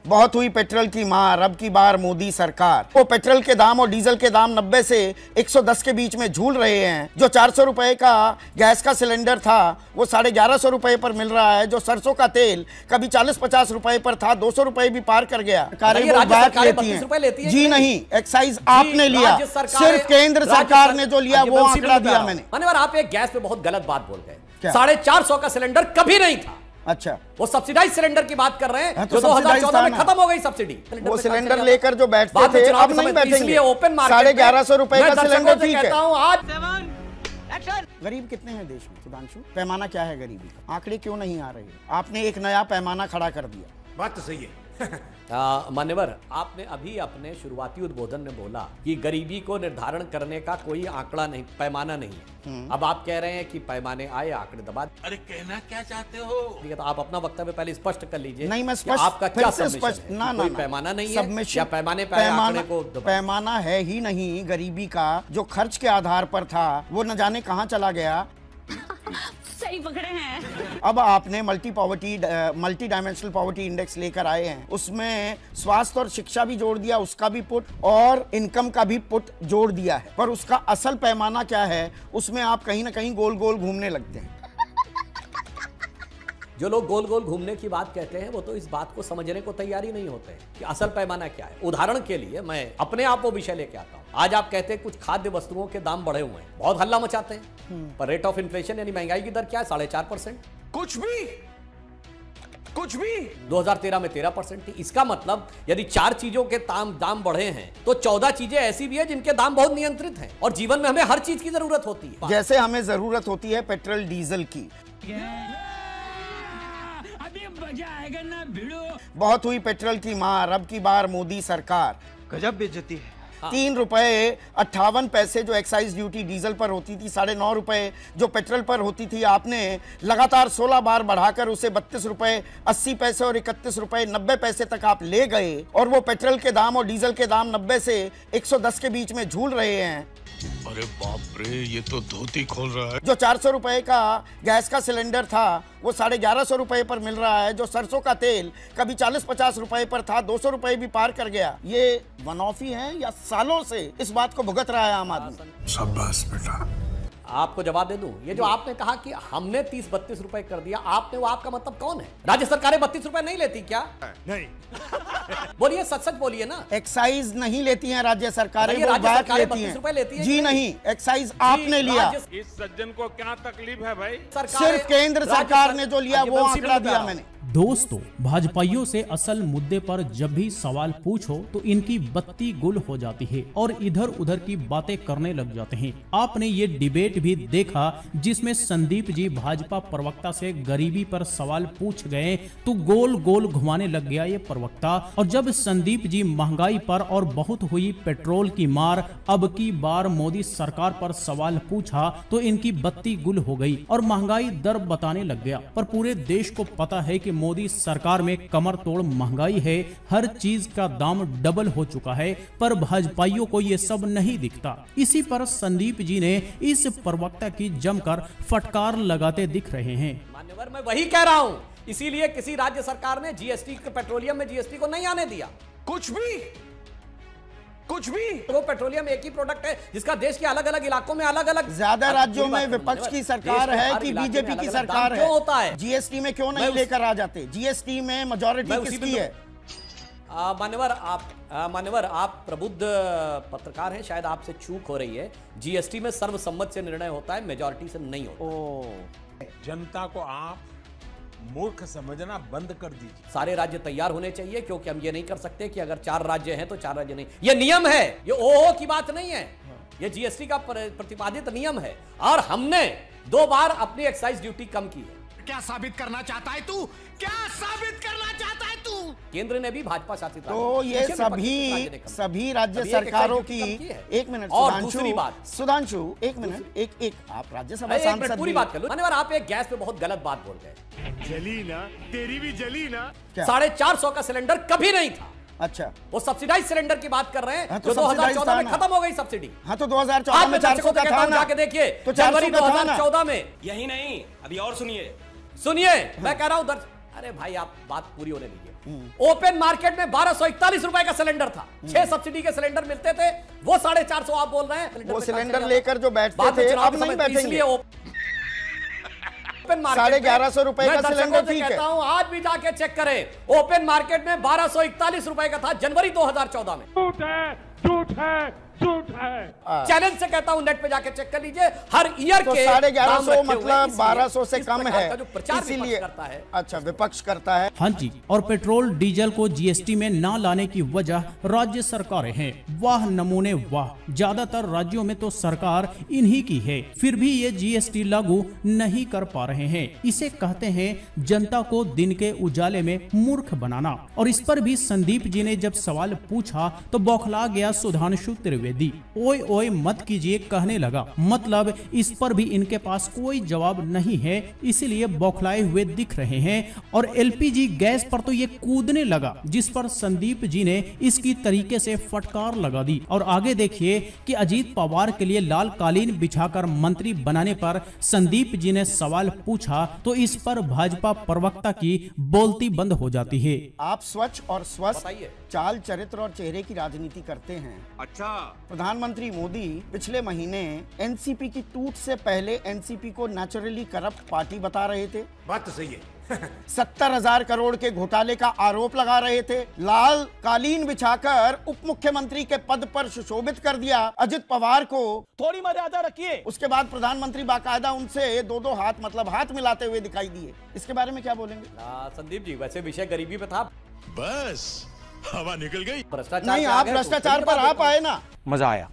बहुत हुई पेट्रोल की मार, अब की बार मोदी सरकार। वो पेट्रोल के दाम और डीजल के दाम 90 से 110 के बीच में झूल रहे हैं। जो 400 रुपए का गैस का सिलेंडर था वो 1150 रुपए पर मिल रहा है। जो सरसों का तेल कभी 40-50 रुपए पर था 200 रुपए भी पार कर गया। लेती है जी नहीं, एक्साइज आपने लिया, सिर्फ केंद्र सरकार ने जो लिया वो आंकड़ा दिया मैंने। मान्यवर, आप एक गैस पे बहुत गलत बात बोल गए। 450 का सिलेंडर कभी नहीं था। अच्छा, वो सब्सिडाइज सिलेंडर की बात कर रहे हैं जो 2014 में खत्म हो गई सब्सिडी। वो सिलेंडर लेकर जो बैठते थे अब नहीं बैठेंगे। ओपन मार्केट 1150 रुपए का सिलेंडर ठीक है। आज गरीब कितने हैं देश में सुधांशु? पैमाना क्या है गरीबी का? आंकड़े क्यों नहीं आ रहे? आपने एक नया पैमाना खड़ा कर दिया। बात तो सही है। मान्यवर, आपने अभी अपने शुरुआती उद्बोधन में बोला कि गरीबी को निर्धारण करने का कोई आंकड़ा नहीं, पैमाना नहीं है। अब आप कह रहे हैं कि पैमाने आए, आंकड़े दबा। अरे कहना क्या चाहते हो? ठीक है, तो आप अपना वक्तव्य पहले स्पष्ट कर लीजिए। नहीं, मैं स्पष्ट, आपका क्या स्पष्ट ना कोई पैमाना नहीं है या पैमाने पे आंकड़े को पैमाना है ही नहीं। गरीबी का जो खर्च के आधार पर था वो न जाने कहां चला गया। सही पकड़े हैं। अब आपने मल्टी डायमेंशनल पॉवर्टी इंडेक्स लेकर आए हैं, उसमें स्वास्थ्य और शिक्षा भी जोड़ दिया, उसका भी पुट और इनकम का भी पुट जोड़ दिया है। पर उसका असल पैमाना क्या है उसमें आप कहीं ना कहीं गोल गोल घूमने लगते हैं। जो लोग गोल गोल घूमने की बात कहते हैं वो तो इस बात को समझने को तैयार ही नहीं होते कि असल पैमाना क्या है। उदाहरण के लिए मैं अपने आप वो विषय लेके आता हूँ। आज आप कहते हैं कुछ खाद्य वस्तुओं के दाम बढ़े हुए हैं, बहुत हल्ला मचाते हैं, पर रेट ऑफ इन्फ्लेशन यानी महंगाई की दर क्या है? 4.5%। कुछ भी 2013 में 13% थी। इसका मतलब यदि 4 चीजों के दाम बढ़े हैं तो 14 चीजें ऐसी भी है जिनके दाम बहुत नियंत्रित हैं और जीवन में हमें हर चीज की जरूरत होती है। जैसे हमें जरूरत होती है पेट्रोल डीजल की। मजा आएगा ना भिड़ो। बहुत हुई पेट्रोल की मार, अब की बार मोदी सरकार। गजब बेइज्जती है। 3 रुपए 58 पैसे जो एक्साइज ड्यूटी डीजल पर होती थी, 9.5 रुपए जो पेट्रोल पर होती थी, आपने लगातार 16 बार बढ़ाकर उसे 32 रुपए 80 पैसे और 31 रुपए 90 पैसे तक आप ले गए। और वो पेट्रोल के दाम और डीजल के दाम 90 से 110 के बीच में झूल रहे हैं। अरे बाप रे, ये तो धोती खोल रहा है। जो 400 रुपए का गैस का सिलेंडर था वो 1150 रुपए पर मिल रहा है। जो सरसों का तेल कभी 40-50 रुपए पर था 200 रुपए भी पार कर गया। ये वन ऑफ ही है या सालों से इस बात को भुगत रहा है आम आदमी? शाबाश बेटा। आपको जवाब दे दूं, ये जो आपने कहा कि हमने 30-32 रुपए कर दिया, आपने, वो आपका मतलब कौन है? राज्य सरकारें 32 रुपए नहीं लेती क्या? नहीं। बोलिए, सच सच बोलिए ना। एक्साइज नहीं लेती हैं राज्य सरकारें, वो राज्य बात सरकारें लेती 32 रुपए लेती हैं। हैं जी नहीं, एक्साइज आपने लिया। इस सज्जन को क्या तकलीफ है भाई? सिर्फ केंद्र सरकार ने जो लिया वो आंकड़ा दिया मैंने। दोस्तों, भाजपाइयों से असल मुद्दे पर जब भी सवाल पूछो तो इनकी बत्ती गुल हो जाती है और इधर उधर की बातें करने लग जाते हैं। आपने ये डिबेट भी देखा जिसमें संदीप जी भाजपा प्रवक्ता से गरीबी पर सवाल पूछ गए तो गोल गोल घुमाने लग गया ये प्रवक्ता। और जब संदीप जी महंगाई पर और बहुत हुई पेट्रोल की मार, अब की बार मोदी सरकार पर सवाल पूछा तो इनकी बत्ती गुल हो गई और महंगाई दर बताने लग गया। पर पूरे देश को पता है कि मोदी सरकार में कमर तोड़ महंगाई है, हर चीज का दाम डबल हो चुका है, पर भाजपाइयों को ये सब नहीं दिखता। इसी पर संदीप जी ने इस प्रवक्ता की जमकर फटकार लगाते दिख रहे हैं। मान्यवर, मैं वही कह रहा हूं, इसीलिए किसी राज्य सरकार ने जीएसटी, पेट्रोलियम में जीएसटी को नहीं आने दिया। कुछ भी वो पेट्रोलियम एक ही प्रोडक्ट है जिसका देश के अलग अलग इलाकों में अलग अलग, ज्यादा राज्यों में विपक्ष की सरकार है कि बीजेपी की सरकार है? क्यों होता है? जीएसटी में क्यों नहीं लेकर आ जाते? जीएसटी में मेजॉरिटी किसकी है? मान्यवर, आप प्रबुद्ध पत्रकार हैं, शायद आपसे चूक हो रही है। जीएसटी में सर्वसम्मत से निर्णय होता है, मेजॉरिटी से नहीं होता। जनता को आप मूर्ख समझना बंद कर दीजिए। सारे राज्य तैयार होने चाहिए, क्योंकि हम ये नहीं कर सकते कि अगर 4 राज्य हैं तो 4 राज्य नहीं। ये नियम है, ये ओहो की बात नहीं है, ये जीएसटी का प्रतिपादित नियम है। और हमने 2 बार अपनी एक्साइज ड्यूटी कम की है। क्या साबित करना चाहता है तू? क्या साबित करना चाहता है तू? केंद्र ने भी भाजपा शासित तो ये सभी राज्य सरकारों की। एक मिनट और दूसरी बात, सुधांशु, एक मिनट, एक आप राज्यसभा सांसद, पूरी बात कर लो। मान्यवर, आप एक गैस पे बहुत गलत बात बोल गए। जली ना, तेरी भी जली ना। 450 का सिलेंडर कभी नहीं था। अच्छा, वो सब्सिडाइज सिलेंडर की बात कर रहे हैं जो 2014 में खत्म हो गई सब्सिडी। हाँ, तो 2014 में 400 का था ना, जाके देखिए। तो जनवरी 2014 में। यही नहीं, अभी और सुनिए। मैं कह रहा हूं अरे भाई, आप बात पूरी होने दीजिए। ओपन मार्केट में 1241 रुपए का सिलेंडर था, 6 सब्सिडी के सिलेंडर मिलते थे, वो 450 आप बोल रहे हैं। वो सिलेंडर लेकर जो बैठते थे अब नहीं बैठेंगे। ओपन मार्केट 1150 रुपए का सिलेंडर ठीक है। कहता हूं आज भी जाके चेक करें, ओपन मार्केट में 1241 रुपए का था जनवरी 2014 में। झूठ है, झूठ है, झूठ है। चैलेंज से कहता हूं, नेट पे जाके चेक कर लीजिए, हर ईयर तो के 1150 मतलब 1200 से कम है, इसीलिए करता है। अच्छा, विपक्ष करता है। हाँ जी, और पेट्रोल डीजल को जीएसटी में ना लाने की वजह राज्य सरकारें हैं। वाह नमूने वाह, ज्यादातर राज्यों में तो सरकार इन्हीं की है, फिर भी ये जीएसटी लागू नहीं कर पा रहे हैं। इसे कहते हैं जनता को दिन के उजाले में मूर्ख बनाना। और इस पर भी संदीप जी ने जब सवाल पूछा तो बौखला गया सुधांशु त्रिवेदी। ओए ओए मत कीजिए कहने लगा, मतलब इस पर भी इनके पास कोई जवाब नहीं है, इसीलिए बौखलाए हुए दिख रहे हैं। और एलपीजी गैस पर तो ये कूदने लगा, जिस पर संदीप जी ने इसकी तरीके से फटकार लगा दी। और आगे देखिए कि अजीत पवार के लिए लाल कालीन बिछाकर मंत्री बनाने पर संदीप जी ने सवाल पूछा तो इस पर भाजपा प्रवक्ता की बोलती बंद हो जाती है। आप स्वच्छ और स्वस्थ चाल चरित्र और चेहरे की राजनीति करते हैं। अच्छा, प्रधानमंत्री मोदी पिछले महीने एनसीपी की टूट से पहले एनसीपी को नेचुरली करप्ट पार्टी बता रहे थे। बात तो सही है। 70,000 करोड़ के घोटाले का आरोप लगा रहे थे। लाल कालीन बिछाकर उप मुख्यमंत्री के पद पर सुशोभित कर दिया अजित पवार को। थोड़ी मर्यादा रखिए। उसके बाद प्रधानमंत्री बाकायदा उनसे दो हाथ मतलब हाथ मिलाते हुए दिखाई दिए। इसके बारे में क्या बोलेंगे? संदीप जी, वैसे विषय गरीबी पे था, बस हवा निकल गई। भ्रष्टाचार नहीं, आप भ्रष्टाचार पर आप आए ना। मजा आया।